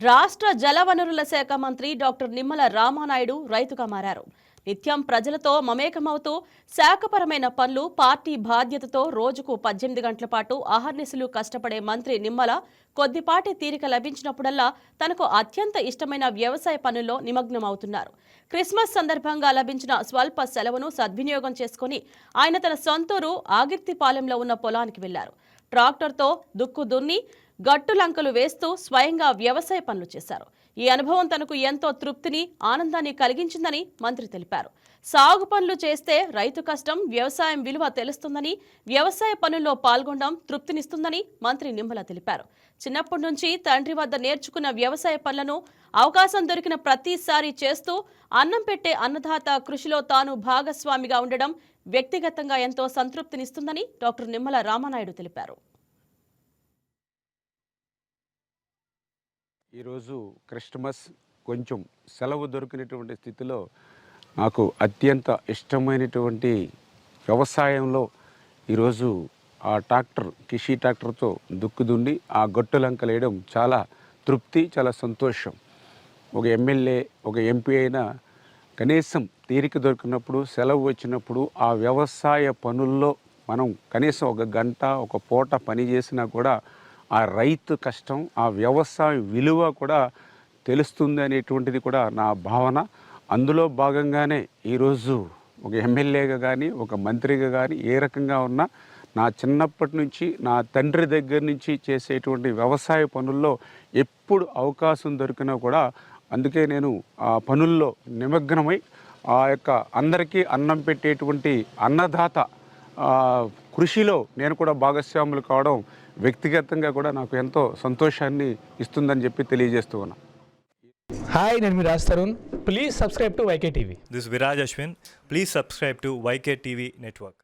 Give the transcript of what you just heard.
రాష్ట్ర జలవనరుల శాఖ మంత్రి డాక్టర్ నిమ్మల రామానాయుడు రైతుగా మారారు. నిత్యం ప్రజలతో మమేకమవుతూ శాఖపరమైన పనులు, పార్టీ బాధ్యతతో రోజుకు 18 గంటల పాటు అహర్నిశలు కష్టపడే మంత్రి నిమ్మల కొద్దిపాటి తీరిక లభించినప్పుడల్లా తనకు అత్యంత ఇష్టమైన వ్యవసాయ పనుల్లో నిమగ్నమవుతున్నారు. క్రిస్మస్ సందర్భంగా లభించిన స్వల్ప సెలవును సద్వినియోగం చేసుకుని ఆయన తన సొంతూరు ఆగిర్తిపాలెంలో ఉన్న పొలానికి వెళ్లారు. ట్రాక్టర్తో దుక్కు దున్ని గట్టులంకలు వేస్తూ స్వయంగా వ్యవసాయ పనులు చేశారు. ఈ అనుభవం తనకు ఎంతో తృప్తిని, ఆనందాన్ని కలిగించిందని మంత్రి తెలిపారు. సాగు పనులు చేస్తే రైతు కష్టం, వ్యవసాయం విలువ తెలుస్తుందని, వ్యవసాయ పనుల్లో పాల్గొనడం తృప్తినిస్తుందని మంత్రి నిమ్మల తెలిపారు. చిన్నప్పటి నుంచి తండ్రి వద్ద నేర్చుకున్న వ్యవసాయ పనులను అవకాశం దొరికిన ప్రతిసారి చేస్తూ అన్నం పెట్టే అన్నదాత కృషిలో తాను భాగస్వామిగా ఉండడం వ్యక్తిగతంగా ఎంతో సంతృప్తినిస్తుందని డాక్టర్ నిమ్మల రామానాయుడు తెలిపారు. ఈరోజు క్రిస్మస్ కొంచెం సెలవు దొరికినటువంటి స్థితిలో నాకు అత్యంత ఇష్టమైనటువంటి వ్యవసాయంలో ఈరోజు ఆ కిషి ట్రాక్టర్తో దుక్కు ఆ గొట్టులంకలు వేయడం చాలా తృప్తి, చాలా సంతోషం. ఒక ఎమ్మెల్యే, ఒక ఎంపీ అయినా కనీసం తీరిక దొరికినప్పుడు, సెలవు వచ్చినప్పుడు ఆ వ్యవసాయ పనుల్లో మనం కనీసం ఒక గంట, ఒక పూట పని చేసినా కూడా ఆ రైతు కష్టం, ఆ వ్యవసాయ విలువ కూడా తెలుస్తుంది అనేటువంటిది కూడా నా భావన. అందులో భాగంగానే ఈరోజు ఒక ఎమ్మెల్యేగా కానీ, ఒక మంత్రిగా కానీ ఏ రకంగా ఉన్నా నా చిన్నప్పటి నుంచి నా తండ్రి దగ్గర నుంచి చేసేటువంటి వ్యవసాయ పనుల్లో ఎప్పుడు అవకాశం దొరికినా కూడా అందుకే నేను ఆ పనుల్లో నిమగ్నమై ఆ యొక్క అందరికీ అన్నం పెట్టేటువంటి అన్నదాత కృషిలో నేను కూడా భాగస్వాములు కావడం వ్యక్తిగతంగా కూడా నాకు ఎంతో సంతోషాన్ని ఇస్తుందని చెప్పి తెలియజేస్తూ ఉన్నా. హాయ్, నేను మీ Raj Tarun. Please subscribe to YK TV. This is Viraj Ashwin. Please subscribe to YK TV Network.